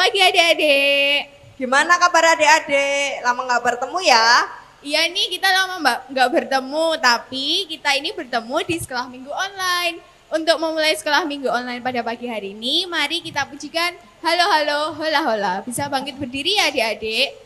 pagi adik-adik. Gimana kabar adik-adik? Lama nggak bertemu ya? Iya nih, kita lama nggak bertemu, tapi kita ini bertemu di sekolah minggu online. Untuk memulai sekolah minggu online pada pagi hari ini, mari kita pujikan halo halo hola hola. Bisa bangkit berdiri ya adik-adik?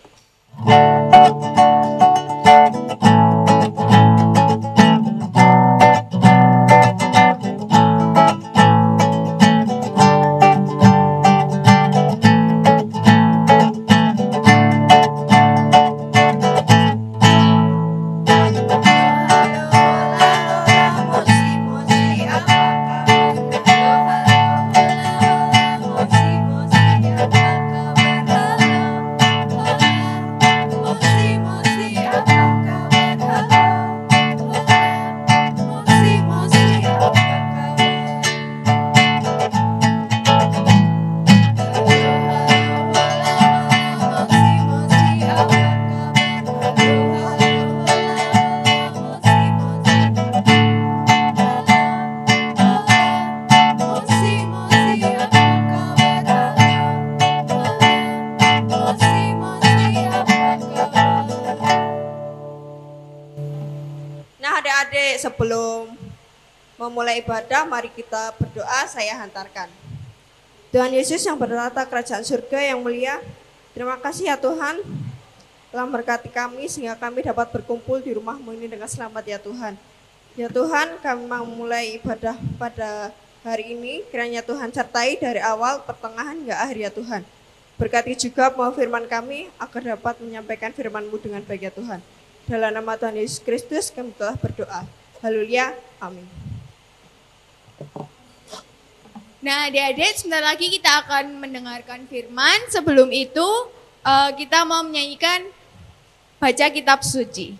Sebelum memulai ibadah, mari kita berdoa. Saya hantarkan. Tuhan Yesus yang bertata kerajaan surga yang mulia, terima kasih ya Tuhan telah memberkati kami sehingga kami dapat berkumpul di rumah-Mu ini dengan selamat ya Tuhan. Ya Tuhan, kami mau mulai ibadah pada hari ini, kiranya Tuhan sertai dari awal, pertengahan hingga akhir ya Tuhan. Berkati juga mau firman kami agar dapat menyampaikan firman-Mu dengan baik ya Tuhan. Dalam nama Tuhan Yesus Kristus kami telah berdoa. Haleluya, amin. Nah adik-adik, sebentar lagi kita akan mendengarkan firman. Sebelum itu kita mau menyanyikan baca kitab suci.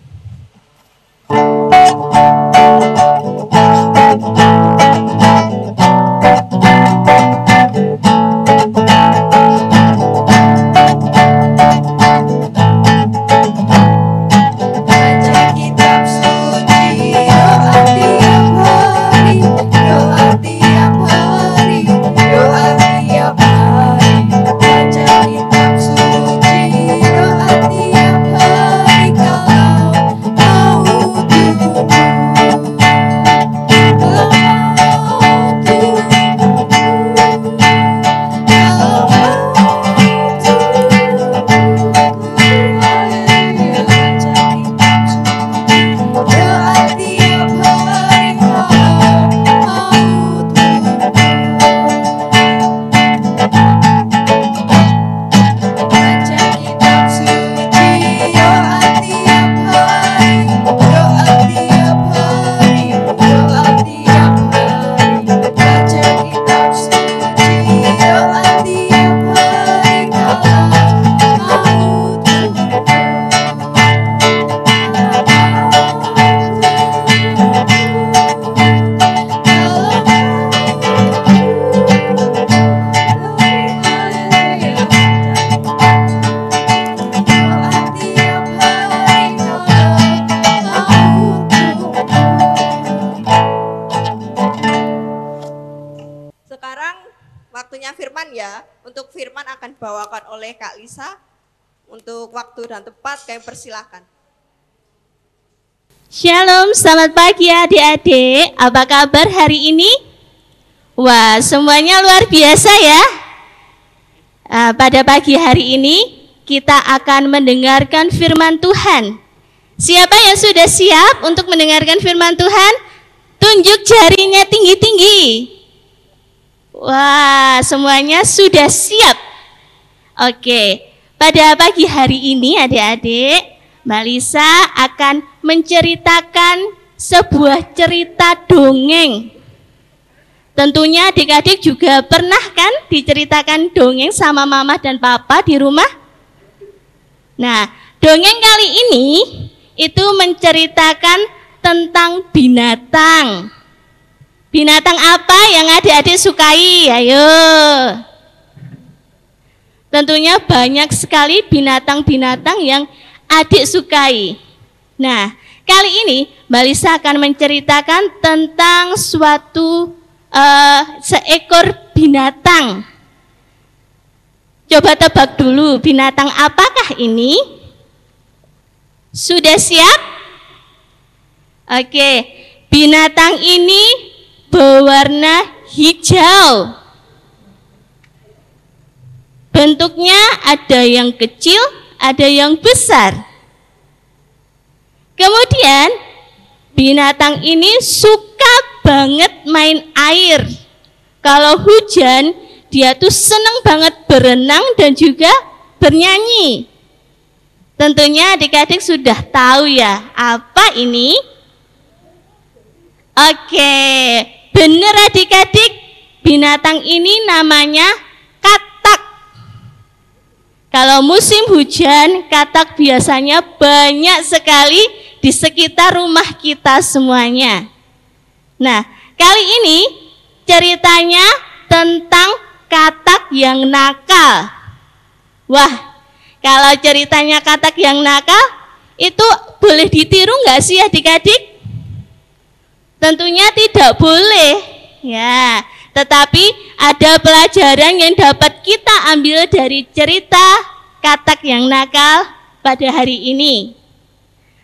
Bawakan oleh Kak Lisa. Untuk waktu dan tempat kami persilahkan. Shalom, selamat pagi adik-adik. Apa kabar hari ini? Wah, semuanya luar biasa ya. Pada pagi hari ini kita akan mendengarkan firman Tuhan. Siapa yang sudah siap untuk mendengarkan firman Tuhan? Tunjuk jarinya tinggi-tinggi. Wah, semuanya sudah siap. Oke, pada pagi hari ini adik-adik, Mbak Lisa akan menceritakan sebuah cerita dongeng. Tentunya adik-adik juga pernah kan diceritakan dongeng sama mama dan papa di rumah? Nah, dongeng kali ini itu menceritakan tentang binatang. Binatang apa yang adik-adik sukai? Ayo. Tentunya banyak sekali binatang-binatang yang adik sukai. Nah, kali ini Mbak Lisa akan menceritakan tentang seekor binatang. Coba tebak dulu, binatang apakah ini? Sudah siap? Oke, binatang ini berwarna hijau. Bentuknya ada yang kecil, ada yang besar. Kemudian binatang ini suka banget main air. Kalau hujan, dia tuh seneng banget berenang dan juga bernyanyi. Tentunya adik-adik sudah tahu ya, apa ini? Oke, bener adik-adik, binatang ini namanya katak. Kalau musim hujan, katak biasanya banyak sekali di sekitar rumah kita semuanya. Nah, kali ini ceritanya tentang katak yang nakal. Wah, kalau ceritanya katak yang nakal, itu boleh ditiru nggak sih adik-adik? Tentunya tidak boleh. Ya, tetapi ada pelajaran yang dapat kita ambil dari cerita katak yang nakal pada hari ini.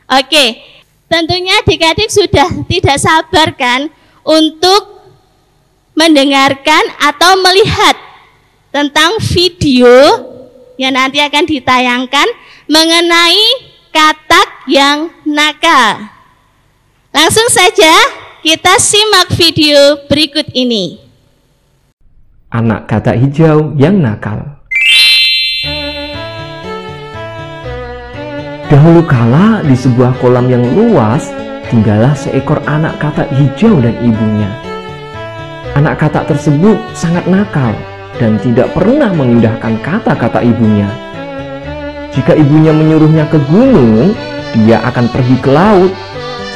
Oke, tentunya adik-adik sudah tidak sabar kan untuk mendengarkan atau melihat tentang video yang nanti akan ditayangkan mengenai katak yang nakal. Langsung saja kita simak video berikut ini. Anak katak hijau yang nakal. Dahulu kala di sebuah kolam yang luas tinggallah seekor anak katak hijau dan ibunya. Anak katak tersebut sangat nakal dan tidak pernah mengindahkan kata-kata ibunya. Jika ibunya menyuruhnya ke gunung, dia akan pergi ke laut.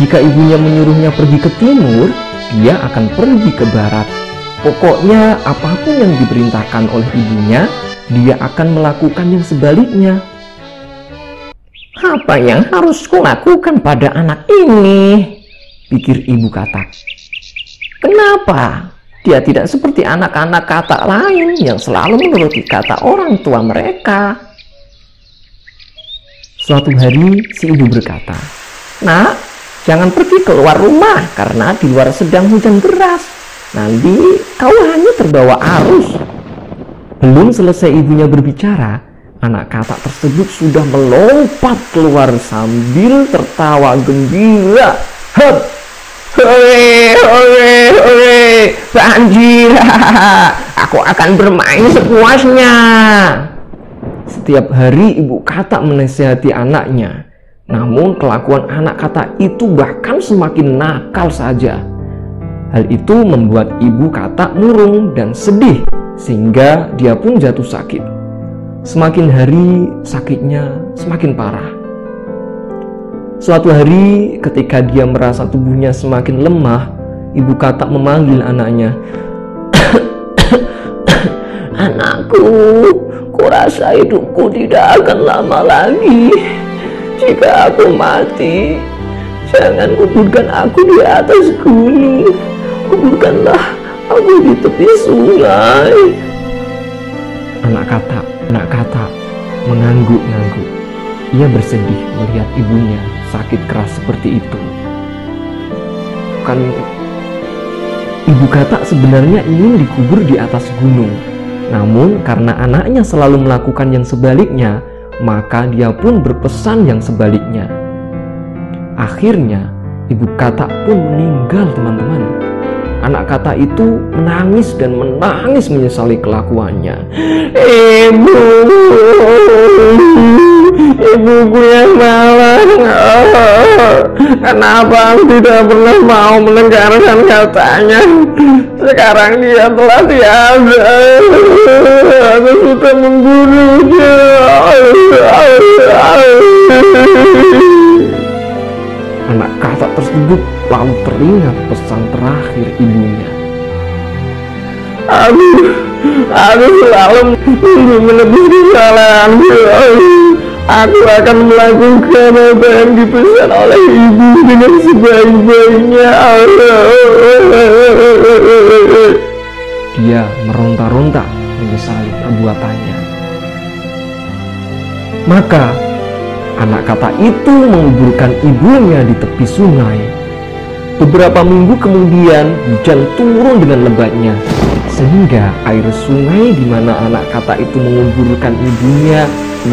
Jika ibunya menyuruhnya pergi ke timur, dia akan pergi ke barat. Pokoknya apapun yang diperintahkan oleh ibunya, dia akan melakukan yang sebaliknya. Apa yang harus kulakukan pada anak ini? Pikir ibu katak. Kenapa dia tidak seperti anak-anak katak lain yang selalu menuruti kata orang tua mereka? Suatu hari si ibu berkata, "Nak, jangan pergi keluar rumah karena di luar sedang hujan deras. Nanti kau hanya terbawa arus." Belum selesai ibunya berbicara, anak katak tersebut sudah melompat keluar sambil tertawa gembira. Hop! Hore, hore, hore, banjir. Aku akan bermain sepuasnya. Setiap hari ibu katak menasihati anaknya. Namun kelakuan anak katak itu bahkan semakin nakal saja. Hal itu membuat ibu katak murung dan sedih sehingga dia pun jatuh sakit. Semakin hari sakitnya semakin parah. Suatu hari ketika dia merasa tubuhnya semakin lemah, ibu katak memanggil anaknya. Anakku, kurasa hidupku tidak akan lama lagi. Jika aku mati, jangan kuburkan aku di atas gunung. Kuburkanlah aku di tepi sungai. Anak katak mengangguk-ngangguk. Ia bersedih melihat ibunya sakit keras seperti itu. Kan ibu katak sebenarnya ingin dikubur di atas gunung. Namun karena anaknya selalu melakukan yang sebaliknya, maka dia pun berpesan yang sebaliknya. Akhirnya ibu katak pun meninggal, teman-teman. Anak katak itu menangis dan menangis menyesali kelakuannya. Ibuku yang malang. Kenapa aku tidak pernah mau mendengarkan katanya? Sekarang dia telah tiada. Aku sudah membunuhnya. Anak katak tersebut lalu teringat pesan terakhir ibunya. Aku selalu menebus kesalahanku. Aku akan melakukan apa yang dipesan oleh ibu dengan sebaik-baiknya. Dia meronta-ronta menyesali perbuatannya. Maka anak kata itu menguburkan ibunya di tepi sungai. Beberapa minggu kemudian hujan turun dengan lebatnya, sehingga air sungai di mana anak kata itu menguburkan ibunya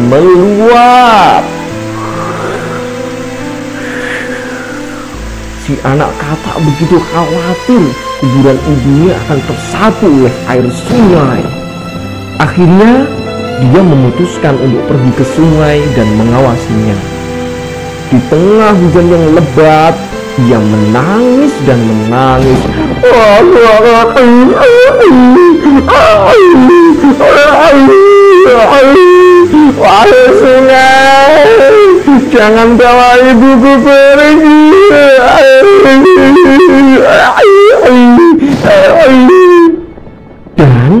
meluap. Si anak kata begitu khawatir kuburan ibunya akan tersapu oleh air sungai. Akhirnya dia memutuskan untuk pergi ke sungai dan mengawasinya. Di tengah hujan yang lebat, ia menangis dan menangis. Wahai sungai, jangan bawa ibuku pergi. Dan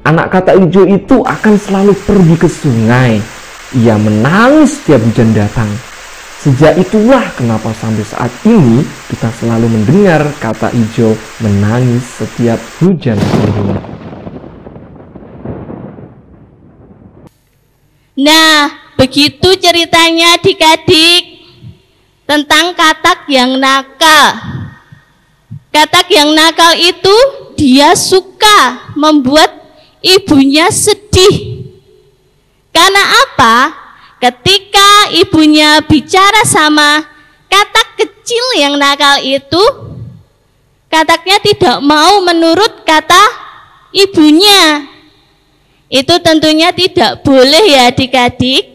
anak kata hijau itu akan selalu pergi ke sungai. Ia menangis setiap hujan datang. Sejak itulah kenapa sampai saat ini kita selalu mendengar kata hijau menangis setiap hujan turun. Nah, begitu ceritanya adik-adik tentang katak yang nakal. Katak yang nakal itu dia suka membuat ibunya sedih. Karena apa? Ketika ibunya bicara sama katak kecil yang nakal itu, kataknya tidak mau menurut kata ibunya. Itu tentunya tidak boleh ya adik-adik.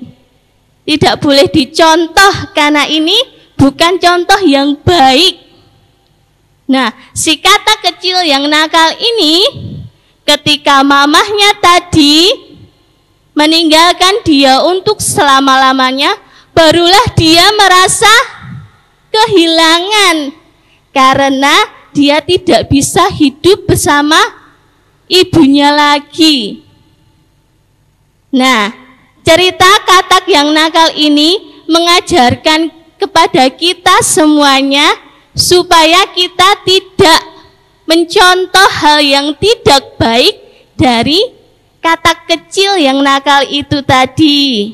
Tidak boleh dicontoh karena ini bukan contoh yang baik. Nah, si katak kecil yang nakal ini ketika mamahnya tadi meninggalkan dia untuk selama-lamanya, barulah dia merasa kehilangan karena dia tidak bisa hidup bersama ibunya lagi. Nah, cerita katak yang nakal ini mengajarkan kepada kita semuanya supaya kita tidak mencontoh hal yang tidak baik dari katak kecil yang nakal itu tadi.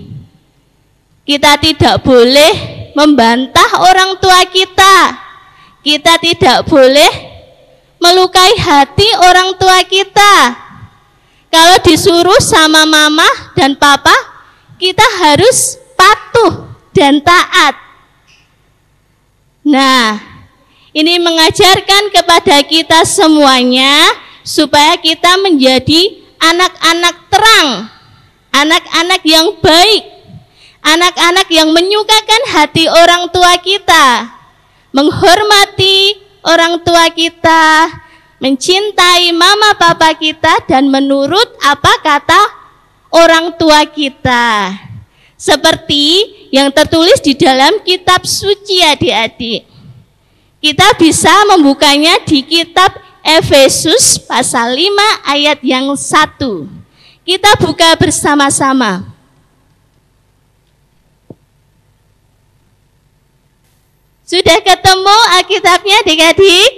Kita tidak boleh membantah orang tua kita. Kita tidak boleh melukai hati orang tua kita. Kalau disuruh sama mama dan papa, kita harus patuh dan taat. Nah, ini mengajarkan kepada kita semuanya supaya kita menjadi anak-anak terang, anak-anak yang baik, anak-anak yang menyukakan hati orang tua kita, menghormati orang tua kita, mencintai mama papa kita, dan menurut apa kata orang tua kita. Seperti yang tertulis di dalam kitab suci adik-adik. Kita bisa membukanya di kitab Efesus pasal 5 ayat yang 1. Kita buka bersama-sama. Sudah ketemu Alkitabnya adik-adik?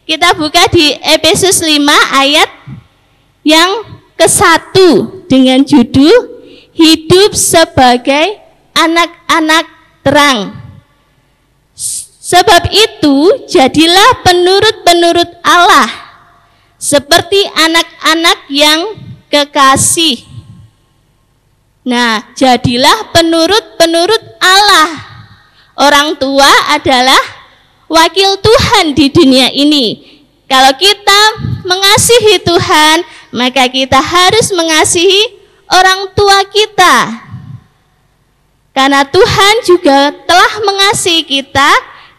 Kita buka di Efesus 5 ayat yang ke-1 dengan judul Hidup sebagai anak-anak terang. Sebab itu jadilah penurut-penurut Allah seperti anak-anak yang kekasih. Nah, jadilah penurut-penurut Allah. Orang tua adalah wakil Tuhan di dunia ini. Kalau kita mengasihi Tuhan, maka kita harus mengasihi orang tua kita. Karena Tuhan juga telah mengasihi kita,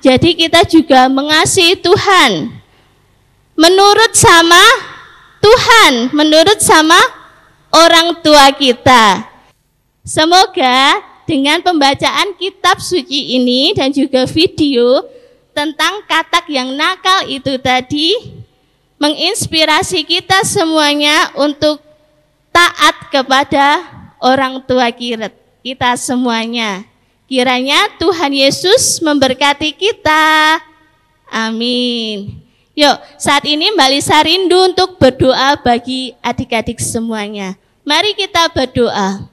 jadi kita juga mengasihi Tuhan. Menurut sama Tuhan, menurut sama orang tua kita. Semoga dengan pembacaan kitab suci ini dan juga video tentang katak yang nakal itu tadi menginspirasi kita semuanya untuk taat kepada orang tua kita semuanya. Kiranya Tuhan Yesus memberkati kita. Amin. Yuk, saat ini Mbak Lisa rindu untuk berdoa bagi adik-adik semuanya. Mari kita berdoa.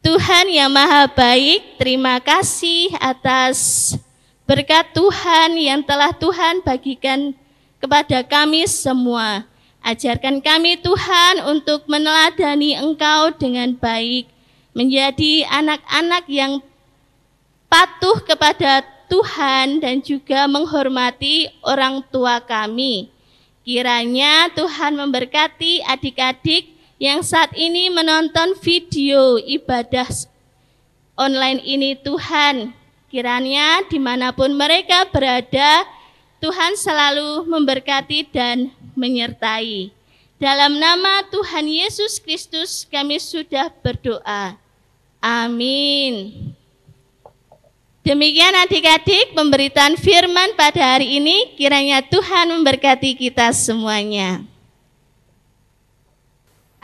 Tuhan yang Maha Baik, terima kasih atas berkat Tuhan yang telah Tuhan bagikan kepada kami semua. Ajarkan kami Tuhan untuk meneladani Engkau dengan baik, menjadi anak-anak yang patuh kepada Tuhan dan juga menghormati orang tua kami. Kiranya Tuhan memberkati adik-adik yang saat ini menonton video ibadah online ini Tuhan. Kiranya dimanapun mereka berada, Tuhan selalu memberkati dan menyertai. Dalam nama Tuhan Yesus Kristus kami sudah berdoa. Amin. Demikian adik-adik pemberitaan firman pada hari ini. Kiranya Tuhan memberkati kita semuanya.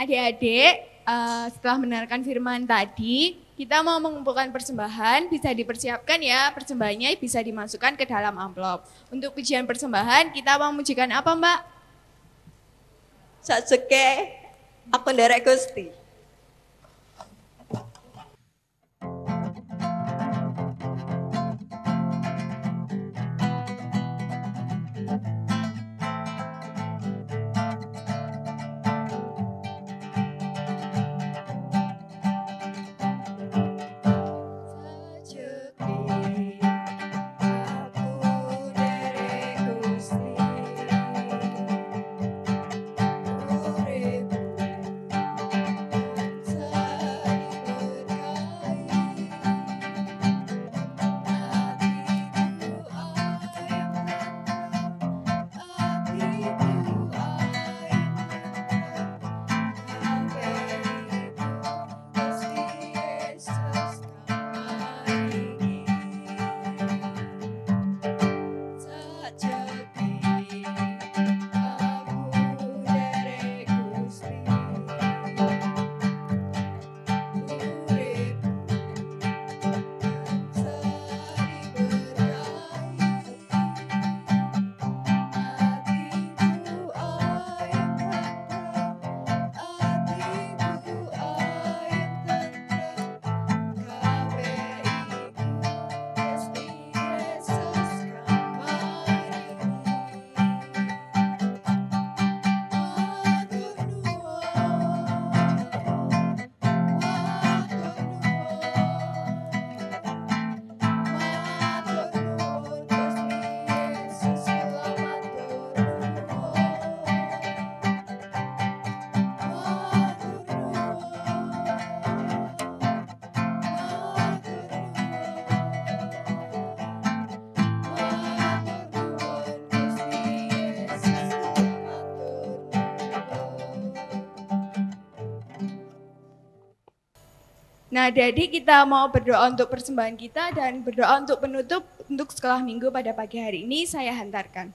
Adik-adik, setelah mendengarkan firman tadi, kita mau mengumpulkan persembahan, bisa dipersiapkan ya, persembahannya bisa dimasukkan ke dalam amplop. Untuk pujian persembahan, kita mau mujikan apa Mbak? Sajeke aku nderek Gusti. Nah, jadi kita mau berdoa untuk persembahan kita dan berdoa untuk penutup untuk sekolah minggu pada pagi hari ini saya hantarkan.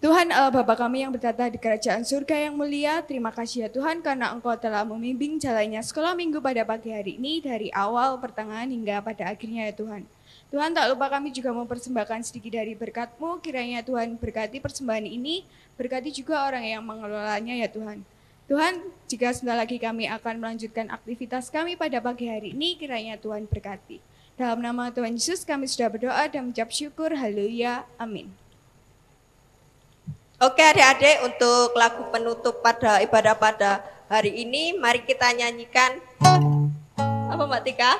Tuhan Allah Bapa kami yang bertata di kerajaan surga yang mulia, terima kasih ya Tuhan karena Engkau telah membimbing jalannya sekolah minggu pada pagi hari ini dari awal, pertengahan hingga pada akhirnya ya Tuhan. Tuhan tak lupa kami juga mempersembahkan sedikit dari berkat-Mu, kiranya Tuhan berkati persembahan ini, berkati juga orang yang mengelolanya ya Tuhan. Tuhan, jika sebentar lagi kami akan melanjutkan aktivitas kami pada pagi hari ini, kiranya Tuhan berkati. Dalam nama Tuhan Yesus kami sudah berdoa dan mengucap syukur, haleluya, amin. Oke adik-adik, untuk lagu penutup pada ibadah pada hari ini, mari kita nyanyikan. Apa Mbak Tika?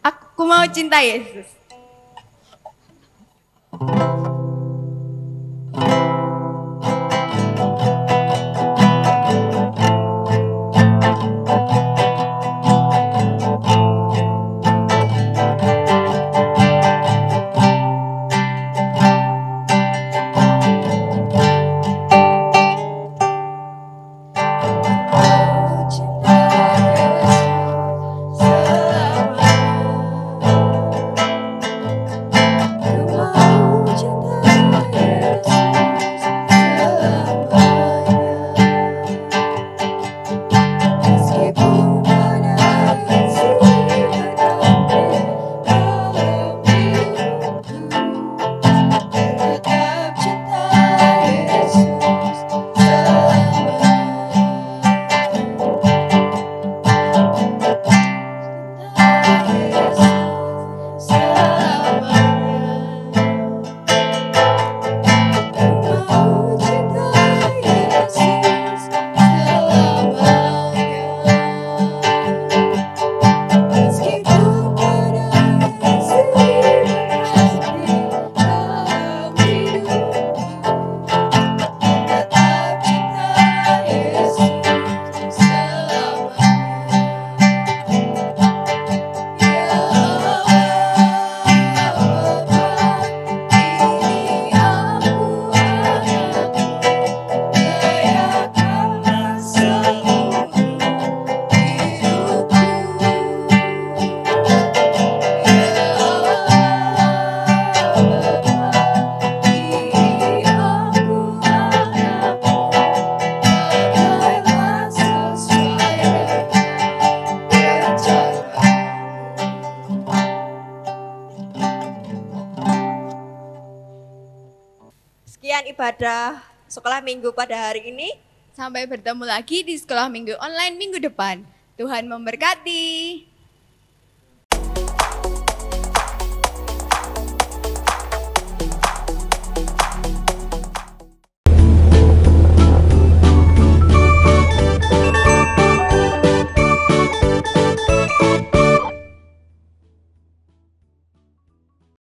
Aku mau cinta Yesus. Ku mau cinta Sekian ibadah sekolah minggu pada hari ini. Sampai bertemu lagi di sekolah minggu online minggu depan. Tuhan memberkati.